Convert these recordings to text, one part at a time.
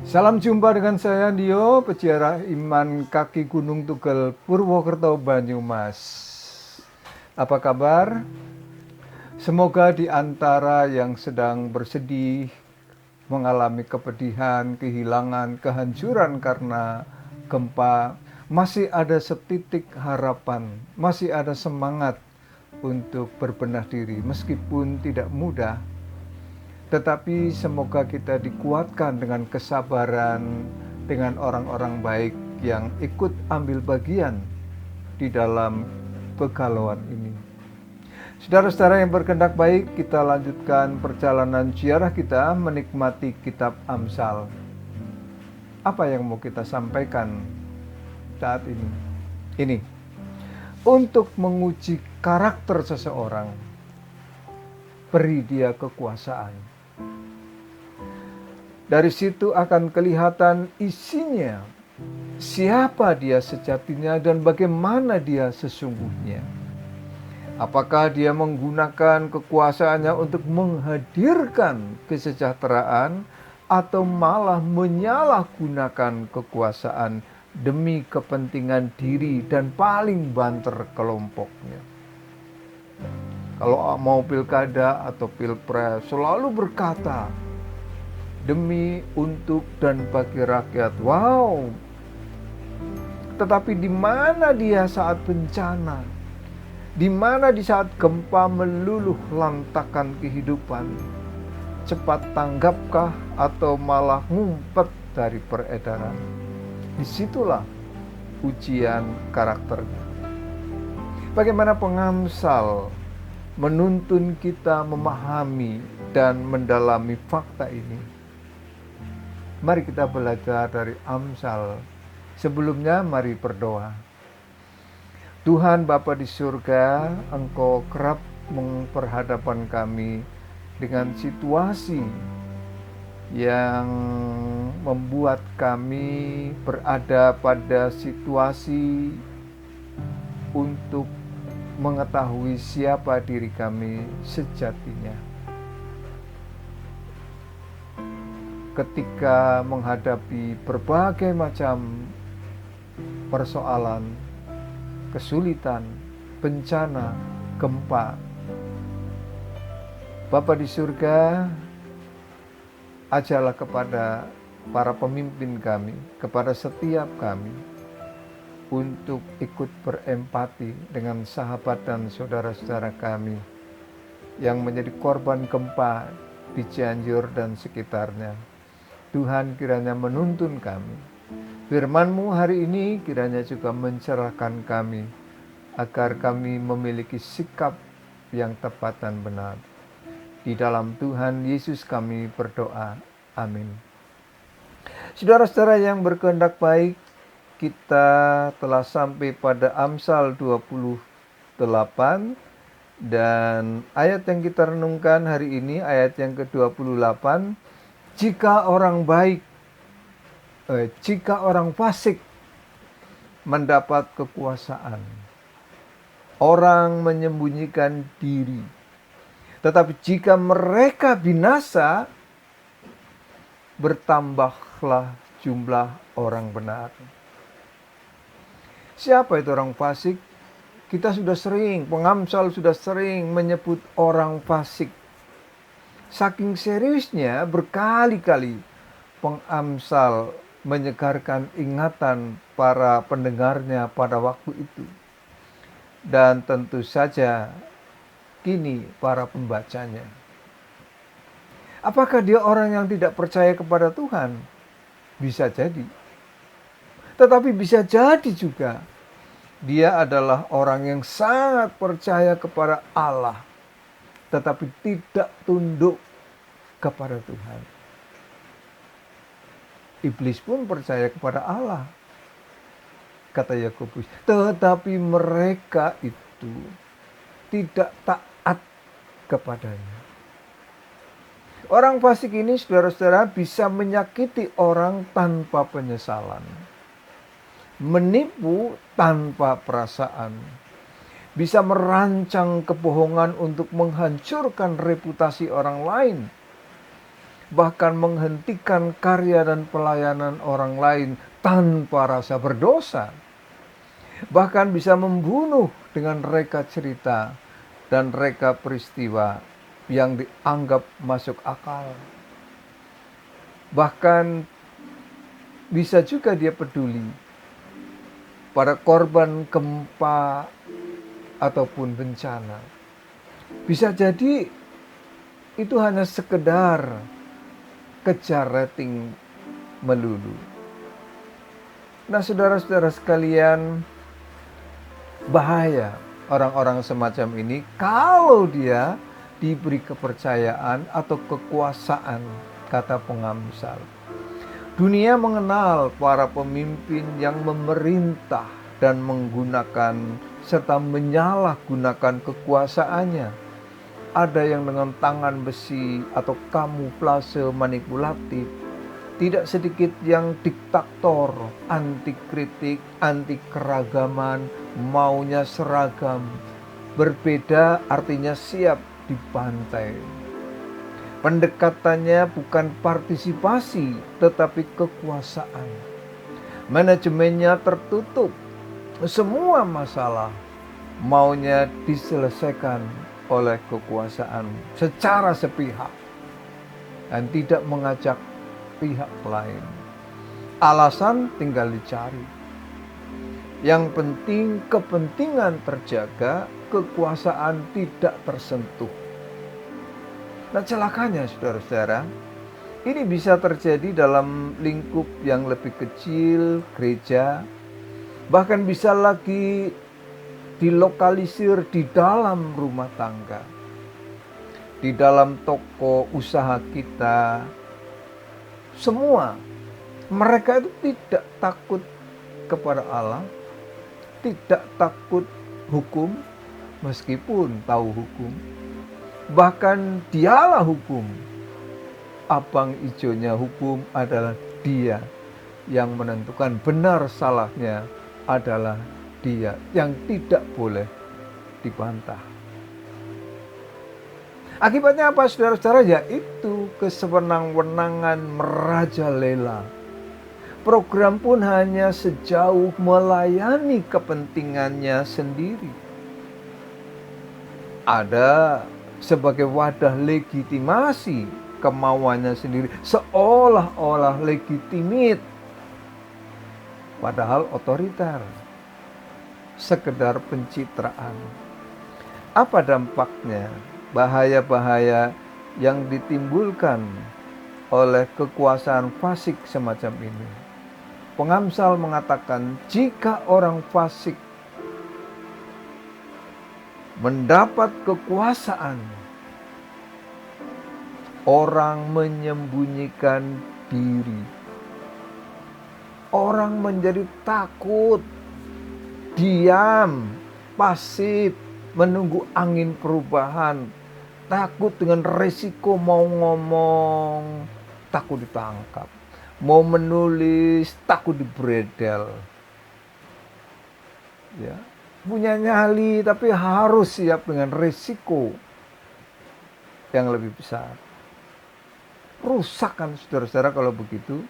Salam jumpa dengan saya Dio, peziarah iman kaki Gunung Tugel, Purwokerto, Banyumas. Apa kabar? Semoga di antara yang sedang bersedih, mengalami kepedihan, kehilangan, kehancuran karena gempa, masih ada setitik harapan, masih ada semangat untuk berbenah diri meskipun tidak mudah. Tetapi semoga kita dikuatkan dengan kesabaran, dengan orang-orang baik yang ikut ambil bagian di dalam kegalauan ini. Saudara-saudara yang berkehendak baik, kita lanjutkan perjalanan ziarah kita menikmati kitab Amsal. Apa yang mau kita sampaikan saat ini? Ini, untuk menguji karakter seseorang, beri dia kekuasaan. Dari situ akan kelihatan isinya, siapa dia sejatinya dan bagaimana dia sesungguhnya. Apakah dia menggunakan kekuasaannya untuk menghadirkan kesejahteraan atau malah menyalahgunakan kekuasaan demi kepentingan diri dan paling banter kelompoknya. Kalau mau pilkada atau pilpres selalu berkata, demi, untuk, dan bagi rakyat. Wow. Tetapi di mana dia saat bencana? Di mana di saat gempa meluluh lantakan kehidupan? Cepat tanggapkah atau malah ngumpet dari peredaran? Disitulah ujian karakternya. Bagaimana pengamsal menuntun kita memahami dan mendalami fakta ini? Mari kita belajar dari Amsal. Sebelumnya mari berdoa. Tuhan Bapa di surga, Engkau kerap memperhadapkan kami dengan situasi yang membuat kami berada pada situasi untuk mengetahui siapa diri kami sejatinya. Ketika menghadapi berbagai macam persoalan, kesulitan, bencana, gempa, Bapa di surga, ajarlah kepada para pemimpin kami, kepada setiap kami, untuk ikut berempati dengan sahabat dan saudara-saudara kami yang menjadi korban gempa di Cianjur dan sekitarnya. Tuhan kiranya menuntun kami. Firman-Mu hari ini kiranya juga mencerahkan kami, agar kami memiliki sikap yang tepat dan benar. Di dalam Tuhan Yesus kami berdoa. Amin. Saudara-saudara yang berkehendak baik, kita telah sampai pada Amsal 28, dan ayat yang kita renungkan hari ini ayat yang ke-28. Jika orang fasik mendapat kekuasaan, orang menyembunyikan diri. Tetapi jika mereka binasa, bertambahlah jumlah orang benar. Siapa itu orang fasik? Kita sudah sering, pengamsal sudah sering menyebut orang fasik. Saking seriusnya berkali-kali pengamsal menyegarkan ingatan para pendengarnya pada waktu itu. Dan tentu saja kini para pembacanya. Apakah dia orang yang tidak percaya kepada Tuhan? Bisa jadi. Tetapi bisa jadi juga dia adalah orang yang sangat percaya kepada Allah, tetapi tidak tunduk kepada Tuhan. Iblis pun percaya kepada Allah, kata Yakobus, tetapi mereka itu tidak taat kepadanya. Orang fasik ini, saudara-saudara, bisa menyakiti orang tanpa penyesalan, menipu tanpa perasaan, bisa merancang kebohongan untuk menghancurkan reputasi orang lain, bahkan menghentikan karya dan pelayanan orang lain tanpa rasa berdosa. Bahkan bisa membunuh dengan reka cerita dan reka peristiwa yang dianggap masuk akal. Bahkan bisa juga dia peduli pada korban gempa ataupun bencana. Bisa jadi itu hanya sekedar kejar rating melulu. Nah, saudara-saudara sekalian, bahaya orang-orang semacam ini kalau dia diberi kepercayaan atau kekuasaan, kata pengamsal. Dunia mengenal para pemimpin yang memerintah dan menggunakan serta menyalahgunakan kekuasaannya. Ada yang dengan tangan besi atau kamuflase manipulatif. Tidak sedikit yang diktator, anti kritik, anti keragaman, maunya seragam. Berbeda artinya siap dibantai. Pendekatannya bukan partisipasi, tetapi kekuasaan. Manajemennya tertutup. Semua masalah maunya diselesaikan oleh kekuasaan secara sepihak dan tidak mengajak pihak lain. Alasan tinggal dicari. Yang penting kepentingan terjaga, kekuasaan tidak tersentuh. Nah, celakanya saudara-saudara, ini bisa terjadi dalam lingkup yang lebih kecil, gereja, bahkan bisa lagi dilokalisir di dalam rumah tangga, di dalam toko usaha kita. Semua mereka itu tidak takut kepada Allah, tidak takut hukum meskipun tahu hukum. Bahkan dialah hukum. Abang ijonya hukum adalah dia. Yang menentukan benar salahnya adalah dia. Yang tidak boleh dibantah. Akibatnya apa saudara-saudara? Yaitu kesewenang-wenangan merajalela. Program pun hanya sejauh melayani kepentingannya sendiri. Ada sebagai wadah legitimasi kemauannya sendiri, seolah-olah legitimit, padahal otoriter, sekedar pencitraan. Apa dampaknya? Bahaya-bahaya yang ditimbulkan oleh kekuasaan fasik semacam ini. Pengamsal mengatakan, jika orang fasik mendapat kekuasaan, orang menyembunyikan diri. Orang menjadi takut, diam, pasif, menunggu angin perubahan, takut dengan resiko mau ngomong, takut ditangkap, mau menulis, takut dibredel. Ya. Punya nyali tapi harus siap dengan risiko yang lebih besar. Rusak kan saudara-saudara kalau begitu.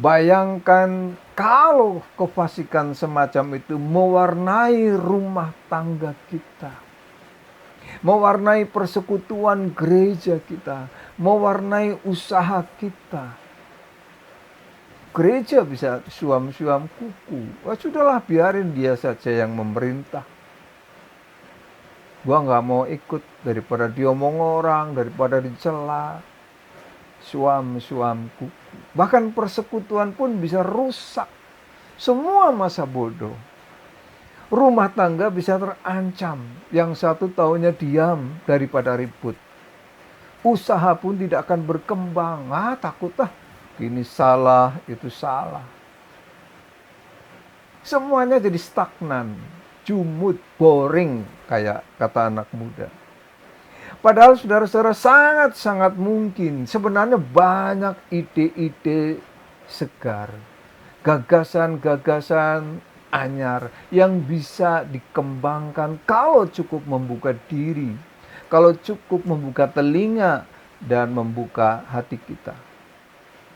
Bayangkan kalau kefasikan semacam itu mewarnai rumah tangga kita, mewarnai persekutuan gereja kita, mewarnai usaha kita. Gereja bisa suam-suam kuku. Wah, sudahlah, biarin dia saja yang memerintah. Gua nggak mau ikut daripada diomong orang, daripada dicela. Suam-suam kuku. Bahkan persekutuan pun bisa rusak. Semua masa bodoh. Rumah tangga bisa terancam. Yang satu taunya diam daripada ribut. Usaha pun tidak akan berkembang. Takutlah. Ini salah, itu salah. Semuanya jadi stagnan, jumut, boring, kayak kata anak muda. Padahal saudara-saudara sangat-sangat mungkin sebenarnya banyak ide-ide segar, gagasan-gagasan anyar yang bisa dikembangkan kalau cukup membuka diri, kalau cukup membuka telinga, dan membuka hati kita.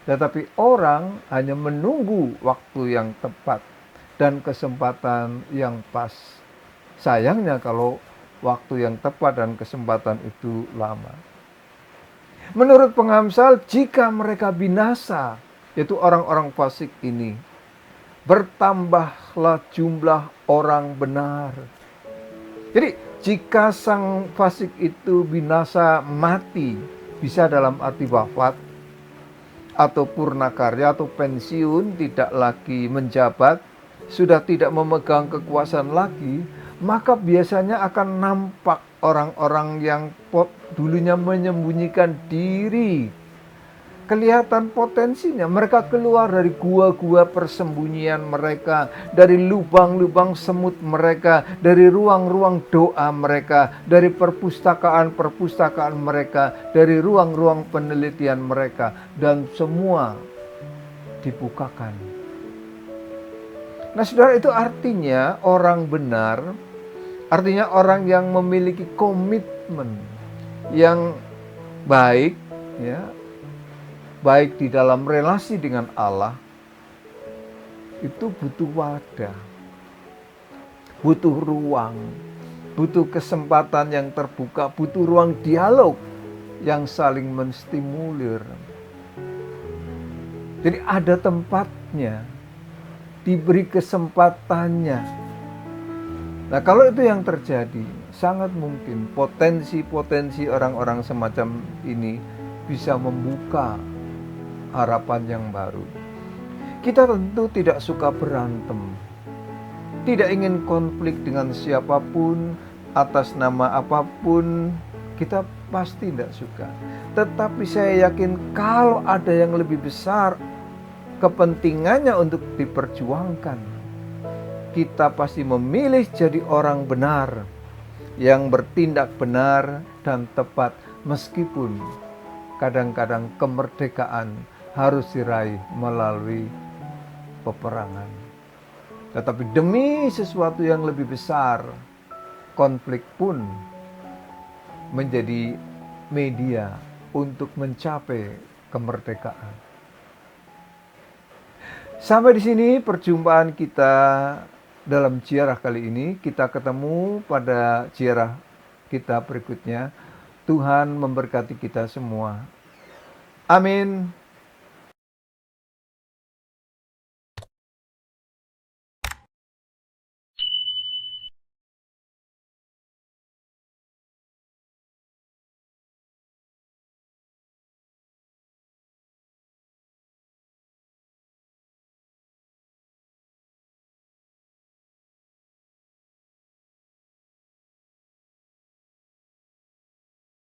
Tetapi orang hanya menunggu waktu yang tepat dan kesempatan yang pas. Sayangnya kalau waktu yang tepat dan kesempatan itu lama. Menurut pengamsal, jika mereka binasa, yaitu orang-orang fasik ini, bertambahlah jumlah orang benar. Jadi jika sang fasik itu binasa, mati, bisa dalam arti wafat, atau purna karya atau pensiun, tidak lagi menjabat, sudah tidak memegang kekuasaan lagi, maka biasanya akan nampak orang-orang yang dulunya menyembunyikan diri. Kelihatan potensinya, mereka keluar dari gua-gua persembunyian mereka, dari lubang-lubang semut mereka, dari ruang-ruang doa mereka, dari perpustakaan-perpustakaan mereka, dari ruang-ruang penelitian mereka, dan semua dibukakan. Nah, saudara, itu artinya orang benar, artinya orang yang memiliki komitmen yang baik, ya, baik di dalam relasi dengan Allah, itu butuh wadah, butuh ruang, butuh kesempatan yang terbuka, butuh ruang dialog yang saling menstimulir. Jadi ada tempatnya, diberi kesempatannya. Nah, kalau itu yang terjadi, sangat mungkin potensi-potensi orang-orang semacam ini bisa membuka harapan yang baru. Kita tentu tidak suka berantem, tidak ingin konflik dengan siapapun, atas nama apapun, kita pasti tidak suka. Tetapi saya yakin kalau ada yang lebih besar kepentingannya untuk diperjuangkan, kita pasti memilih jadi orang benar, yang bertindak benar dan tepat, meskipun kadang-kadang kemerdekaan harus diraih melalui peperangan. Tetapi demi sesuatu yang lebih besar, konflik pun menjadi media untuk mencapai kemerdekaan. Sampai di sini perjumpaan kita dalam ziarah kali ini. Kita ketemu pada ziarah kita berikutnya. Tuhan memberkati kita semua. Amin.